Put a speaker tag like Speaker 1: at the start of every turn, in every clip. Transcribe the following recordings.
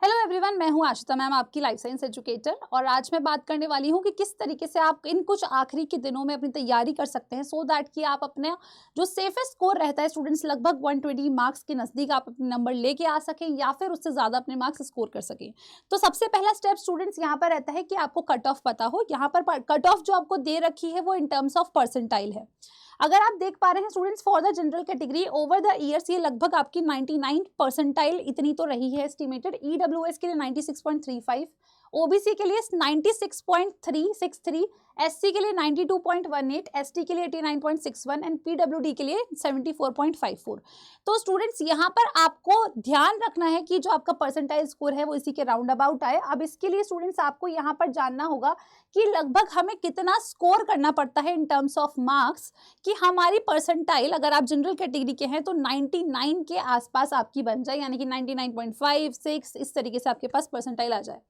Speaker 1: Hello everyone, मैं हूं Ashita ma'am, आपकी लाइफ साइंस एजुकेटर। और आज मैं बात करने वाली हूं कि किस तरीके से आप इन कुछ आखिरी के दिनों में अपनी तैयारी कर सकते हैं सो दैट कि आप अपने जो सेफेस्ट स्कोर रहता है स्टूडेंट्स, लगभग 120 मार्क्स के नज़दीक आप अपने नंबर लेके आ सकें या फिर उससे ज़्यादा अपने मार्क्स स्कोर कर सकें। तो सबसे पहला स्टेप स्टूडेंट्स यहाँ पर रहता है कि आपको कट ऑफ पता हो। यहाँ पर कट ऑफ जो आपको दे रखी है वो इन टर्म्स ऑफ परसेंटाइल है। अगर आप देख पा रहे हैं students, for the general category over the years ये लगभग आपकी 99 परसेंटाइल इतनी तो रही है एस्टिमेटेड। ईडब्ल्यूएस के लिए 96.35, ओबीसी के लिए 96.363, एससी के लिए 92.18, एसटी के लिए 89.61 एंड पीडब्ल्यूडी के लिए 74.54। तो स्टूडेंट्स यहाँ पर आपको ध्यान रखना है कि जो आपका परसेंटाइल स्कोर है वो इसी के राउंड अबाउट आए। अब इसके लिए स्टूडेंट्स आपको यहाँ पर जानना होगा कि लगभग हमें कितना स्कोर करना पड़ता है इन टर्म्स ऑफ मार्क्स कि हमारी परसेंटाइल, अगर आप जनरल कैटेगरी के हैं तो 99 के आसपास आपकी बन जाए, यानी कि 99.5, 6 इस तरीके से आपके पास परसेंटाइल आ जाए।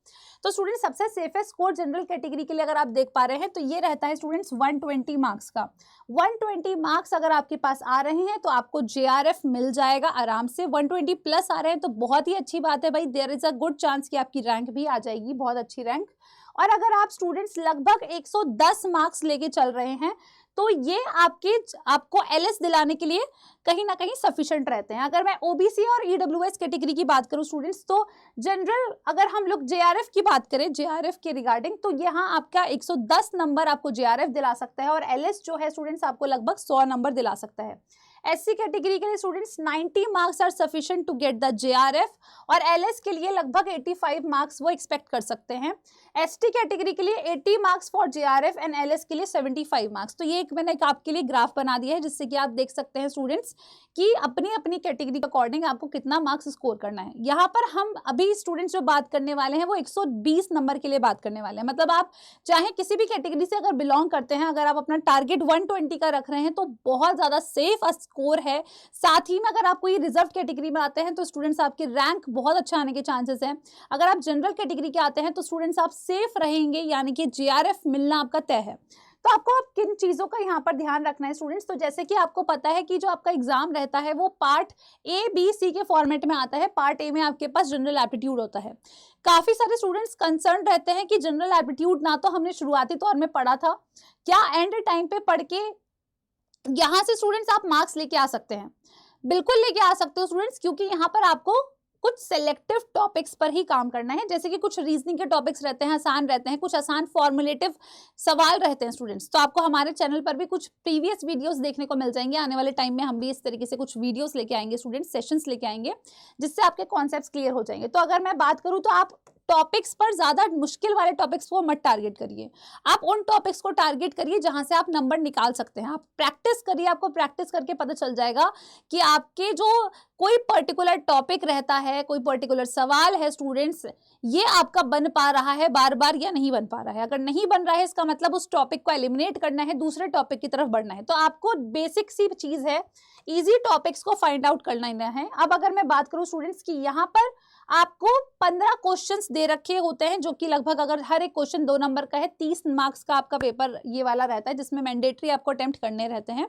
Speaker 1: तो स्टूडेंट सबसे सेफेस्ट स्कोर जनरल कैटेगरी के लिए अगर आप देख पा रहे हैं तो ये रहता है स्टूडेंट्स 120 मार्क्स का। 120 मार्क्स अगर आपके पास आ रहे हैं तो आपको जेआरएफ मिल जाएगा आराम से। 120 प्लस आ रहे हैं तो बहुत ही अच्छी बात है भाई, there is a good chance कि आपकी रैंक भी आ जाएगी, बहुत अच्छी रैंक। और अगर आप स्टूडेंट्स लगभग 110 मार्क्स लेके चल रहे हैं तो ये आपको एलएस दिलाने के लिए कहीं ना कहीं सफिशिएंट रहते हैं। अगर मैं ओबीसी और ईडब्ल्यूएस कैटेगरी की बात करूं स्टूडेंट्स, तो जनरल अगर हम लोग जेआरएफ की बात करें, जेआरएफ के रिगार्डिंग, तो यहाँ आपका 110 नंबर आपको जेआरएफ दिला सकता है और एलएस जो है स्टूडेंट्स आपको लगभग 100 नंबर दिला सकता है। एससी कैटेगरी के लिए students 90 marks are sufficient to get the JRF और एलएस के लिए लगभग 85 मार्क्स वो एक्सपेक्ट कर सकते हैं। एसटी कैटेगरी के लिए 80 marks for JRF and LS के लिए 75 मार्क्स। तो ये मैंने आपके लिए ग्राफ बना दिया है जिससे कि आप देख सकते हैं स्टूडेंट्स कि अपनी अपनी कैटेगरी के अकॉर्डिंग आपको कितना मार्क्स स्कोर करना है। यहाँ पर हम अभी स्टूडेंट्स जो बात करने वाले हैं वो 120 नंबर के लिए बात करने वाले हैं। मतलब आप चाहे किसी भी कैटेगरी से अगर बिलोंग करते हैं, अगर आप अपना टारगेट 120 का रख रहे हैं तो बहुत ज़्यादा सेफ स्कोर है। साथ ही में अगर आप कोई रिजर्व कैटेगरी में आते हैं तो स्टूडेंट्स आपकी रैंक बहुत अच्छा आने के चांसेस हैं। अगर आप जनरल कैटेगरी के आते हैं तो स्टूडेंट्स आप सेफ रहेंगे, यानी कि जेआरएफ मिलना आपका तय है। तो आपको अब किन चीज़ों का यहाँ पर ध्यान रखना है स्टूडेंट्स, तो जैसे कि आपको पता है कि जो आपका एग्जाम रहता है वो पार्ट ए बी सी के फॉर्मेट में आता है। पार्ट ए में आपके पास जनरल एप्टीट्यूड होता है। काफ़ी सारे स्टूडेंट्स कंसर्न रहते हैं कि जनरल एप्टीट्यूड ना तो हमने शुरुआती तौर में पढ़ा था, क्या एंड टाइम पे पढ़ के यहाँ से स्टूडेंट्स आप मार्क्स लेके आ सकते हैं? बिल्कुल लेके आ सकते हो स्टूडेंट्स, क्योंकि यहाँ पर आपको कुछ सेलेक्टिव टॉपिक्स पर ही काम करना है। जैसे कि कुछ रीजनिंग के टॉपिक्स रहते हैं, आसान रहते हैं, कुछ आसान फॉर्मुलेटिव सवाल रहते हैं स्टूडेंट्स। तो आपको हमारे चैनल पर भी कुछ प्रीवियस वीडियोस देखने को मिल जाएंगे। आने वाले टाइम में हम भी इस तरीके से कुछ वीडियोस लेके आएंगे स्टूडेंट्स, सेशंस लेके आएंगे जिससे आपके कॉन्सेप्ट्स क्लियर हो जाएंगे। तो अगर मैं बात करूँ तो आप टॉपिक्स पर ज़्यादा मुश्किल वाले टॉपिक्स को मत टारगेट करिए। आप उन टॉपिक्स को टारगेट करिए जहां से आप नंबर निकाल सकते हैं। आप प्रैक्टिस करिए, आपको प्रैक्टिस करके पता चल जाएगा कि आपके जो कोई पर्टिकुलर टॉपिक रहता है, कोई पर्टिकुलर सवाल है स्टूडेंट्स, ये आपका बन पा रहा है बार बार या नहीं बन पा रहा है। अगर नहीं बन रहा है इसका मतलब उस टॉपिक को एलिमिनेट करना है, दूसरे टॉपिक की तरफ बढ़ना है। तो आपको बेसिक सी चीज़ है, ईजी टॉपिक्स को फाइंड आउट करना है। अब अगर मैं बात करूँ स्टूडेंट्स की, यहाँ पर आपको 15 क्वेश्चंस दे रखे होते हैं जो कि लगभग, अगर हर एक क्वेश्चन 2 नंबर का है, 30 मार्क्स का आपका पेपर ये वाला रहता है जिसमें मैंडेटरी आपको अटेम्प्ट करने रहते हैं।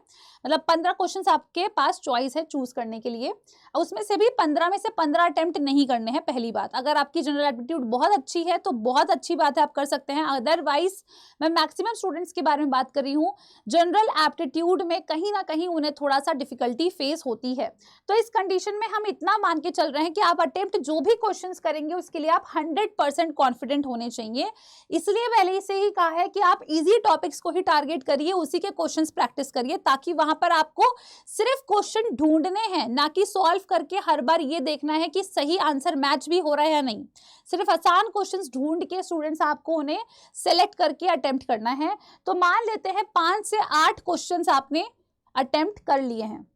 Speaker 1: मतलब 15 क्वेश्चंस आपके पास चॉइस है चूज करने के लिए, और उसमें से भी 15 में से 15 अटेम्प्ट नहीं करने हैं। पहली बात, अगर आपकी जनरल एप्टीट्यूड बहुत अच्छी है तो बहुत अच्छी बात है, आप कर सकते हैं। अदरवाइज मैं मैक्सिमम स्टूडेंट्स के बारे में बात कर रही हूँ, जनरल एप्टीट्यूड में कहीं ना कहीं उन्हें थोड़ा सा डिफिकल्टी फेस होती है। तो इस कंडीशन में हम इतना मान के चल रहे हैं कि आप अटेम्प्ट जो भी क्वेश्चंस करेंगे उसके लिए आप 100% कॉन्फिडेंट होने चाहिए। इसलिए पहले से ही कहा है कि आप इजी टॉपिक्स को ही टारगेट करिए, उसी के क्वेश्चंस प्रैक्टिस करिए, ताकि वहां पर आपको सिर्फ क्वेश्चन ढूंढने हैं, ना कि सॉल्व करके हर बार ये देखना है कि सही आंसर मैच भी हो रहा है या नहीं। सिर्फ आसान क्वेश्चंस ढूंढ के स्टूडेंट्स आपको उन्हें सेलेक्ट करके अटेम्प्ट करना है। तो मान लेते हैं 5 से 8 क्वेश्चंस आपने अटेम्प्ट कर लिए हैं,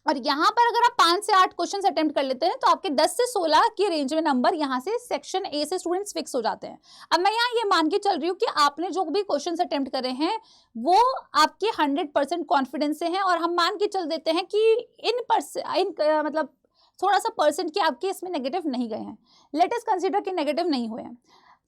Speaker 1: और यहाँ पर अगर आप 5 से 8 क्वेश्चंस अटेम्प्ट कर लेते हैं तो आपके 10 से 16 की रेंज में नंबर यहाँ से सेक्शन ए से स्टूडेंट्स फिक्स हो जाते हैं। अब मैं यहाँ ये मान के चल रही हूँ कि आपने जो भी क्वेश्चंस अटेम्प्ट करे हैं वो आपके 100% कॉन्फिडेंस से हैं, और हम मान के चल देते हैं कि मतलब थोड़ा सा परसेंट कि आपके इसमें नेगेटिव नहीं गए हैं। लेट अस कंसीडर कि नेगेटिव नहीं हुए हैं।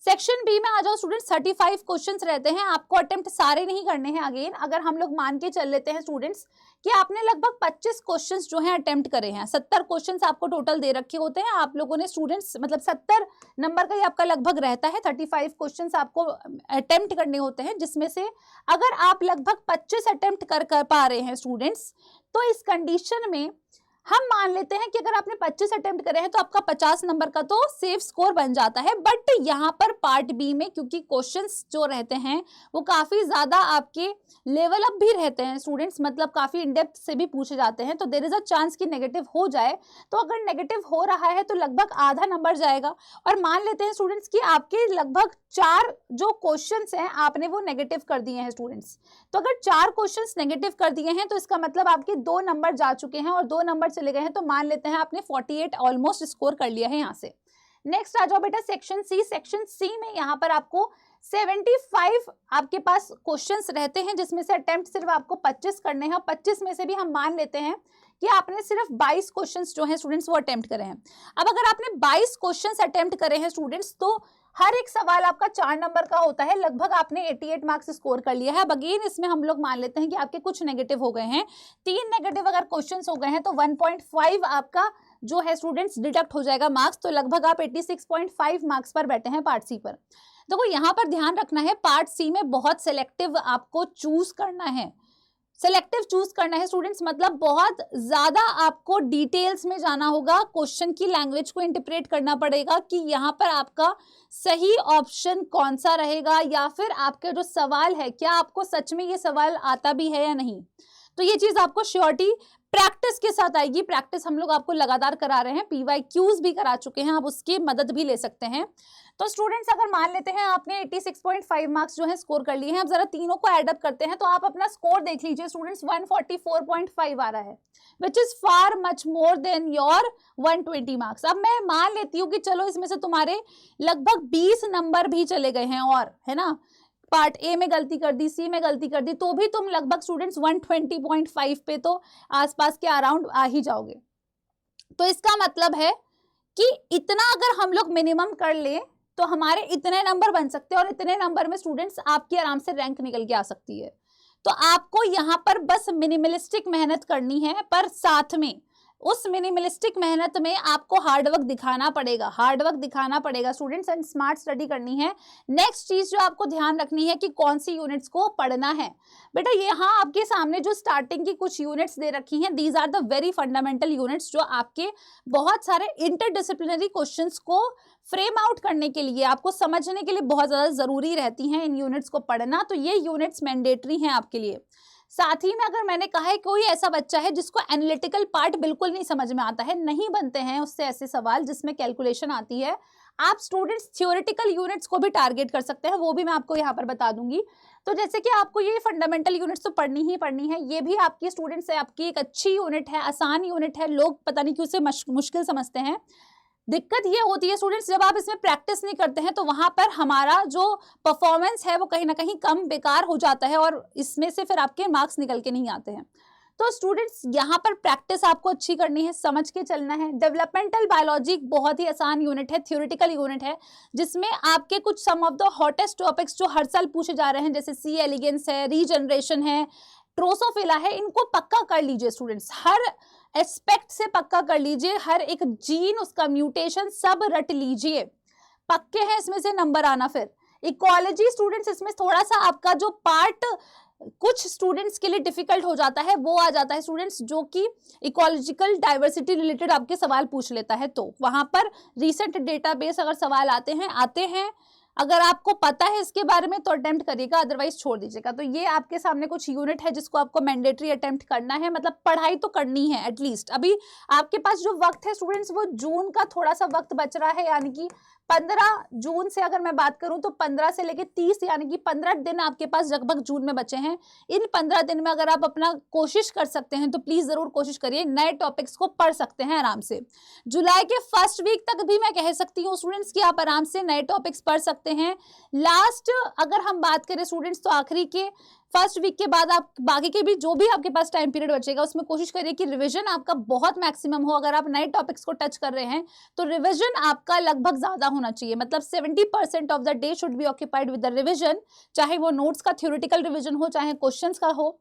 Speaker 1: सेक्शन बी में आ जाओ स्टूडेंट्स, 35 क्वेश्चंस रहते हैं, आपको अटेम्प्ट सारे नहीं करने हैं। अगेन अगर हम लोग मान के चल लेते हैं स्टूडेंट्स कि आपने लगभग 25 क्वेश्चंस जो हैं अटेम्प्ट करे हैं, 70 क्वेश्चंस आपको टोटल दे रखे होते हैं, आप लोगों ने स्टूडेंट्स मतलब 70 नंबर का ही आपका लगभग रहता है, 35 क्वेश्चंस आपको अटेम्प्ट करने होते हैं, जिसमें से अगर आप लगभग 25 अटेम्प्ट कर पा रहे हैं स्टूडेंट्स, तो इस कंडीशन में हम मान लेते हैं कि अगर आपने 25 अटेम्प्ट करे हैं तो आपका 50 नंबर का तो सेफ स्कोर बन जाता है। बट यहाँ पर पार्ट बी में क्योंकि क्वेश्चंस जो रहते हैं वो काफी ज्यादा आपके लेवल अप भी रहते हैं स्टूडेंट्स, मतलब काफी इन डेप्थ से भी पूछे जाते हैं, तो देयर इज अ चांस कि नेगेटिव हो जाए। तो अगर नेगेटिव हो रहा है तो लगभग आधा नंबर जाएगा। और मान लेते हैं स्टूडेंट्स कि आपके लगभग 4 जो क्वेश्चंस हैं आपने वो नेगेटिव कर दिए हैं स्टूडेंट्स, तो अगर 4 क्वेश्चंस नेगेटिव कर दिए हैं तो इसका मतलब आपके 2 नंबर जा चुके हैं और 2 नंबर चले गए हैं, तो मान लेते हैं आपने 48 ऑलमोस्ट स्कोर कर लिया है यहाँ से। नेक्स्ट आ जाओ बेटा सेक्शन सी। सेक्शन सी में यहाँ पर आपको 75 आपके पास क्वेश्चंस रहते हैं, जिसमें से अटेम्प्ट सिर्फ आपको 25 करने हैं। 25 में से भी हम मान लेते हैं कि आपने सिर्फ 22 क्वेश्चंस जो हैं स्टूडेंट्स वो अटेम्प्ट करे हैं। अब अगर आपने 22 क्वेश्चंस अटेम्प्ट करे हैं स्टूडेंट्स, तो हर एक सवाल आपका 4 नंबर का होता है, लगभग आपने 88 मार्क्स स्कोर कर लिया है। अब अगेन इसमें हम लोग मान लेते हैं कि आपके कुछ नेगेटिव हो गए हैं, 3 नेगेटिव अगर क्वेश्चंस हो गए हैं तो 1.5 आपका जो है स्टूडेंट्स डिडक्ट हो जाएगा मार्क्स, तो लगभग आप 86.5 मार्क्स पर बैठे हैं पार्ट सी पर। देखो यहाँ पर ध्यान रखना है, पार्ट सी में बहुत सिलेक्टिव आपको चूज करना है, सिलेक्टिव चूज करना है स्टूडेंट्स, मतलब बहुत ज्यादा आपको डिटेल्स में जाना होगा, क्वेश्चन की लैंग्वेज को इंटरप्रेट करना पड़ेगा कि यहाँ पर आपका सही ऑप्शन कौन सा रहेगा, या फिर आपका जो सवाल है क्या आपको सच में ये सवाल आता भी है या नहीं। तो ये चीज आपको श्योरिटी प्रैक्टिस के साथ आएगी। प्रैक्टिस हम लोग आपको लगातार करा रहे हैं, PYQs भी करा चुके हैं, आप उसकी मदद भी ले सकते हैं। तो स्टूडेंट्स अगर मान लेते हैं आपने 86.5 मार्क्स जो है स्कोर कर लिए हैं, अब जरा तीनों को एड अप करते हैं तो आप अपना स्कोर देख लीजिए स्टूडेंट्स, 144.5 आ रहा है, which is far much more than your 120 marks. अब मैं मान लेती हूँ कि चलो इसमें से तुम्हारे लगभग 20 नंबर भी चले गए हैं, और है ना पार्ट ए में गलती कर दी, सी में गलती कर दी, तो भी तुम लगभग स्टूडेंट्स 120.5 पे तो आसपास के अराउंड आ ही जाओगे। तो इसका मतलब है कि इतना अगर हम लोग मिनिमम कर ले तो हमारे इतने नंबर बन सकते हैं, और इतने नंबर में स्टूडेंट्स आपकी आराम से रैंक निकल के आ सकती है। तो आपको यहाँ पर बस मिनिमलिस्टिक मेहनत करनी है, पर साथ में उस मिनिमलिस्टिक मेहनत में आपको हार्डवर्क दिखाना पड़ेगा, हार्डवर्क दिखाना पड़ेगा स्टूडेंट्स, एंड स्मार्ट स्टडी करनी है। नेक्स्ट चीज जो आपको ध्यान रखनी है कि कौन सी यूनिट्स को पढ़ना है। बेटा यहाँ आपके सामने जो स्टार्टिंग की कुछ यूनिट्स दे रखी हैं, these are the very fundamental units, जो आपके बहुत सारे इंटरडिसिप्लिनरी क्वेश्चंस को फ्रेम आउट करने के लिए, आपको समझने के लिए बहुत ज्यादा जरूरी रहती हैं इन यूनिट्स को पढ़ना। तो ये यूनिट्स मैंडेटरी हैं आपके लिए। साथ ही में अगर मैंने कहा है कोई ऐसा बच्चा है जिसको एनालिटिकल पार्ट बिल्कुल नहीं समझ में आता है, नहीं बनते हैं उससे ऐसे सवाल जिसमें कैलकुलेशन आती है, आप स्टूडेंट्स थ्योरेटिकल यूनिट्स को भी टारगेट कर सकते हैं, वो भी मैं आपको यहाँ पर बता दूंगी। तो जैसे कि आपको ये फंडामेंटल यूनिट्स तो पढ़नी ही पढ़नी है, ये भी आपकी स्टूडेंट्स है, आपकी एक अच्छी यूनिट है, आसान यूनिट है, लोग पता नहीं क्यों उसे मुश्किल समझते हैं। दिक्कत ये होती है स्टूडेंट्स, जब आप इसमें प्रैक्टिस नहीं करते हैं तो वहां पर हमारा जो परफॉर्मेंस है वो कहीं ना कहीं कम बेकार हो जाता है, और इसमें से फिर आपके मार्क्स निकल के नहीं आते हैं। तो स्टूडेंट्स यहाँ पर प्रैक्टिस आपको अच्छी करनी है, समझ के चलना है। डेवलपमेंटल बायोलॉजी बहुत ही आसान यूनिट है, थ्योरेटिकल यूनिट है, जिसमें आपके कुछ सम ऑफ द हॉटेस्ट टॉपिक्स जो हर साल पूछे जा रहे हैं, जैसे सी एलिगेंस है, रीजनरेशन है, ड्रोसोफिला है, इनको पक्का कर लीजिए स्टूडेंट्स, हर एस्पेक्ट से पक्का कर लीजिए, हर एक जीन, उसका म्यूटेशन सब रट लीजिए, पक्के हैं इसमें से नंबर आना। फिर इकोलॉजी स्टूडेंट्स, इसमें थोड़ा सा आपका जो पार्ट कुछ स्टूडेंट्स के लिए डिफिकल्ट हो जाता है वो आ जाता है स्टूडेंट्स, जो कि इकोलॉजिकल डाइवर्सिटी रिलेटेड आपके सवाल पूछ लेता है, तो वहां पर रीसेंट डेटाबेस अगर सवाल आते हैं, अगर आपको पता है इसके बारे में तो अटेम्प्ट करिएगा, अदरवाइज छोड़ दीजिएगा। तो ये आपके सामने कुछ यूनिट है जिसको आपको मैंडेटरी अटेम्प्ट करना है, मतलब पढ़ाई तो करनी है एटलीस्ट। अभी आपके पास जो वक्त है स्टूडेंट्स वो जून का थोड़ा सा वक्त बच रहा है, यानी कि 15 जून से अगर मैं बात करूं तो 15 से लेके 30 यानी कि 15 दिन आपके पास लगभग जून में बचे हैं। इन 15 दिन में अगर आप अपना कोशिश कर सकते हैं तो प्लीज जरूर कोशिश करिए, नए टॉपिक्स को पढ़ सकते हैं आराम से। जुलाई के फर्स्ट वीक तक भी मैं कह सकती हूँ स्टूडेंट्स कि आप आराम से नए टॉपिक्स पढ़ सकते हैं। लास्ट अगर हम बात करें स्टूडेंट्स तो आखिरी के फर्स्ट वीक के बाद आप बाकी के भी जो भी आपके पास टाइम पीरियड बचेगा उसमें कोशिश करिए कि रिवीजन आपका बहुत मैक्सिमम हो। अगर आप नए टॉपिक्स को टच कर रहे हैं तो रिवीजन आपका लगभग ज्यादा होना चाहिए, मतलब 70% of the day should be occupied with the revision, चाहे वो नोट्स का थ्योरेटिकल रिवीजन हो, चाहे क्वेश्चंस का हो,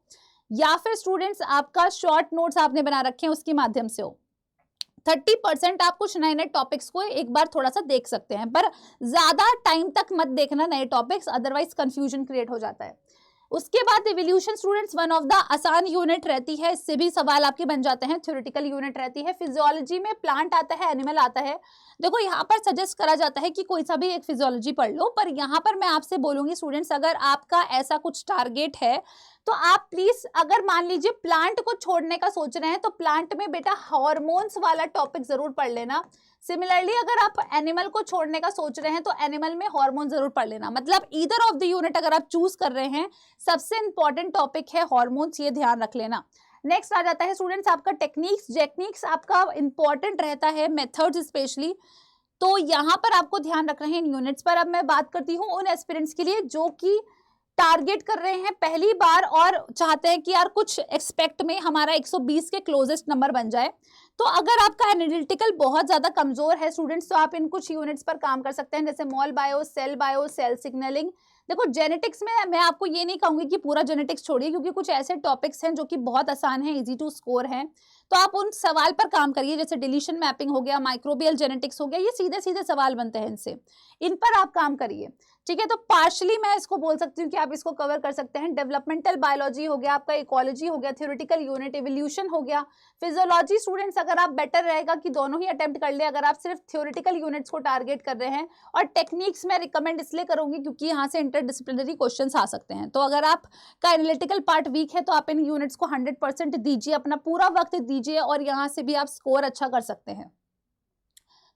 Speaker 1: या फिर स्टूडेंट्स आपका शॉर्ट नोट्स आपने बना रखे हैं उसके माध्यम से हो। 30% आप कुछ नए नए टॉपिक्स को एक बार थोड़ा सा देख सकते हैं, पर ज्यादा टाइम तक मत देखना नए टॉपिक्स, अदरवाइज कंफ्यूजन क्रिएट हो जाता है। उसके बाद evolution students one of the आसान यूनिट रहती है, इससे भी सवाल आपके बन जाते हैं। थ्योरेटिकल यूनिट रहती है। फिजियोलॉजी में प्लांट आता है, एनिमल आता है। देखो यहाँ पर सजेस्ट करा जाता है कि कोई सा भी एक फिजियोलॉजी पढ़ लो, पर यहाँ पर मैं आपसे बोलूंगी स्टूडेंट्स, अगर आपका ऐसा कुछ टारगेट है तो आप प्लीज, अगर मान लीजिए प्लांट को छोड़ने का सोच रहे हैं तो प्लांट में बेटा हार्मोन्स वाला टॉपिक जरूर पढ़ लेना। सिमिलरली अगर आप एनिमल को छोड़ने का सोच रहे हैं तो एनिमल में हार्मोन जरूर पढ़ लेना। मतलब ईदर ऑफ द यूनिट अगर आप चूज कर रहे हैं, सबसे इंपॉर्टेंट टॉपिक है हार्मोन्स, ये ध्यान रख लेना। नेक्स्ट आ जाता है स्टूडेंट्स आपका टेक्निक्स आपका इंपॉर्टेंट रहता है, मेथड्स स्पेशली, तो यहाँ पर आपको ध्यान रखना है इन यूनिट्स पर। अब मैं बात करती हूँ उन एस्पिरेंट्स के लिए जो कि टारगेट कर रहे हैं पहली बार और चाहते हैं कि यार कुछ एक्सपेक्ट में हमारा 120 के क्लोजेस्ट नंबर बन जाए। तो अगर आपका एनालिटिकल बहुत ज्यादा कमजोर है स्टूडेंट्स, तो आप इन कुछ यूनिट्स पर काम कर सकते हैं, जैसे मॉल बायो, सेल सिग्नलिंग। देखो जेनेटिक्स में मैं आपको ये नहीं कहूंगी कि पूरा जेनेटिक्स छोड़िए, क्योंकि कुछ ऐसे टॉपिक्स हैं जो कि बहुत आसान है, इजी टू स्कोर है, तो आप उन सवाल पर काम करिए, जैसे डिलीशन मैपिंग हो गया, माइक्रोबियल जेनेटिक्स हो गया, ये सीधे सीधे सवाल बनते हैं इनसे, इन पर आप काम करिए। ठीक है, तो पार्शली मैं इसको बोल सकती हूँ कि आप इसको कवर कर सकते हैं। डेवलपमेंटल बायोलॉजी हो गया, आपका इकोलॉजी हो गया, थ्योरेटिकल यूनिट, इवोल्यूशन हो गया, फिजियोलॉजी स्टूडेंट्स अगर आप बेटर रहेगा कि दोनों ही अटेम्प्ट कर ले, अगर आप सिर्फ थ्योरेटिकल यूनिट्स को टारगेट कर रहे हैं। और टेक्निक्स मैं रिकमेंड इसलिए करूंगी क्योंकि यहाँ से इंटरडिसिप्लिनरी क्वेश्चंस आ सकते हैं, तो अगर आपका एनालिटिकल पार्ट वीक है तो आप इन यूनिट्स को 100% दीजिए, अपना पूरा वक्त दीजिए, और यहाँ से भी आप स्कोर अच्छा कर सकते हैं।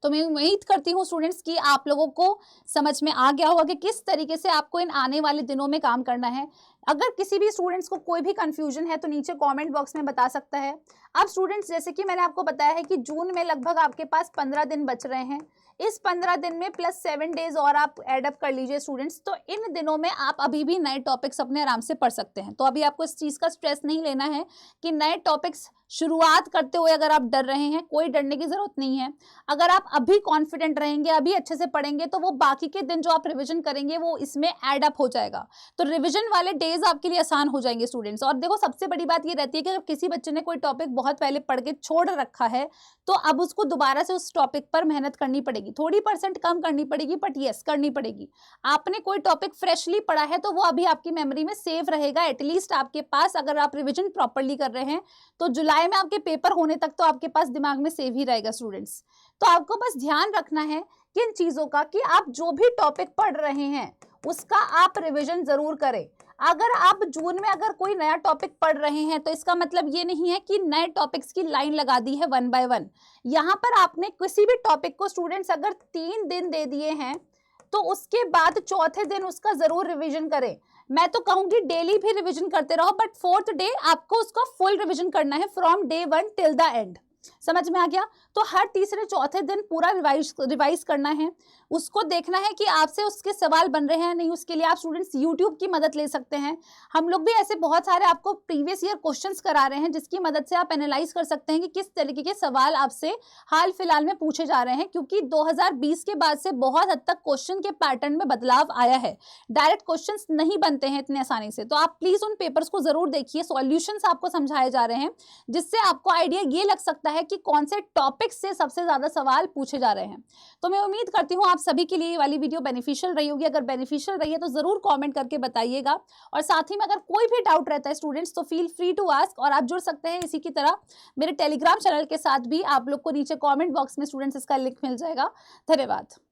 Speaker 1: तो मैं उम्मीद करती हूँ स्टूडेंट्स कि आप लोगों को समझ में आ गया होगा कि किस तरीके से आपको इन आने वाले दिनों में काम करना है। अगर किसी भी स्टूडेंट्स को कोई भी कंफ्यूजन है तो नीचे कमेंट बॉक्स में बता सकता है। अब स्टूडेंट्स जैसे कि मैंने आपको बताया है कि जून में लगभग आपके पास 15 दिन बच रहे हैं, इस 15 दिन में प्लस 7 डेज और आप एड अप कर लीजिए स्टूडेंट्स, तो इन दिनों में आप अभी भी नए टॉपिक्स अपने आराम से पढ़ सकते हैं। तो अभी आपको इस चीज़ का स्ट्रेस नहीं लेना है कि नए टॉपिक्स शुरुआत करते हुए अगर आप डर रहे हैं, कोई डरने की जरूरत नहीं है। अगर आप अभी कॉन्फिडेंट रहेंगे, अभी अच्छे से पढ़ेंगे, तो वो बाकी के दिन जो आप रिविजन करेंगे वो इसमें एड अप हो जाएगा, तो रिविजन वाले डेज आपके लिए आसान हो जाएंगे स्टूडेंट्स। और देखो सबसे बड़ी बात ये रहती है कि अगर किसी बच्चे ने कोई टॉपिक बहुत पहले पढ़ के छोड़ रखा है तो अब उसको दोबारा से उस टॉपिक पर मेहनत करनी पड़ेगी, थोड़ी % कम करनी पड़ेगी, बट यस करनी पड़ेगी। आपने कोई टॉपिक फ्रेशली पढ़ा है तो वो अभी आपकी मेमोरी में सेव रहेगा, एटलीस्ट आपके पास, अगर आप रिविजन प्रॉपरली कर रहे हैं तो जुलाई में आपके पेपर होने तक तो आपके पास दिमाग में सेव ही रहेगा स्टूडेंट्स। तो आपको बस ध्यान रखना है किन चीजों का, कि आप जो भी टॉपिक पढ़ रहे हैं उसका आप रिवीजन जरूर करें। अगर आप जून में अगर कोई नया टॉपिक पढ़ रहे हैं तो इसका मतलब ये नहीं है कि नए टॉपिक्स की लाइन लगा दी है 1 बाय 1। यहाँ पर आपने किसी भी टॉपिक को स्टूडेंट्स अगर 3 दिन दे दिए हैं तो उसके बाद चौथे दिन उसका जरूर रिवीजन करें। मैं तो कहूंगी डेली भी रिवीजन करते रहो, बट 4th डे आपको उसका फुल रिवीजन करना है, from day 1 till the end. समझ में आ गया? तो हर तीसरे चौथे दिन पूरा रिवाइज करना है, उसको देखना है कि आपसे उसके सवाल बन रहे हैं नहीं। उसके लिए आप स्टूडेंट्स यूट्यूब की मदद ले सकते हैं। हम लोग भी ऐसे बहुत सारे आपको प्रीवियस ईयर क्वेश्चंस करा रहे हैं जिसकी मदद से आप एनालाइज कर सकते हैं कि किस तरीके के सवाल आपसे हाल फिलहाल में पूछे जा रहे हैं, क्योंकि 2020 के बाद से बहुत हद तक क्वेश्चन के पैटर्न में बदलाव आया है, डायरेक्ट क्वेश्चंस नहीं बनते हैं इतने आसानी से। तो आप प्लीज उन पेपर्स को जरूर देखिए, सॉल्यूशंस आपको समझाए जा रहे हैं जिससे आपको आइडिया ये लग सकता है कि कौन से टॉपिक से सबसे ज्यादा सवाल पूछे जा रहे हैं। तो मैं उम्मीद करती हूँ आप सभी के लिए ये वाली वीडियो बेनिफिशियल रही होगी। अगर बेनिफिशियल रही है तो जरूर कमेंट करके बताइएगा, और साथ ही में अगर कोई भी डाउट रहता है स्टूडेंट्स तो फील फ्री टू आस्क, और आप जुड़ सकते हैं इसी की तरह मेरे टेलीग्राम चैनल के साथ भी। आप लोग को नीचे कमेंट बॉक्स में स्टूडेंट्स इसका लिंक मिल जाएगा। धन्यवाद।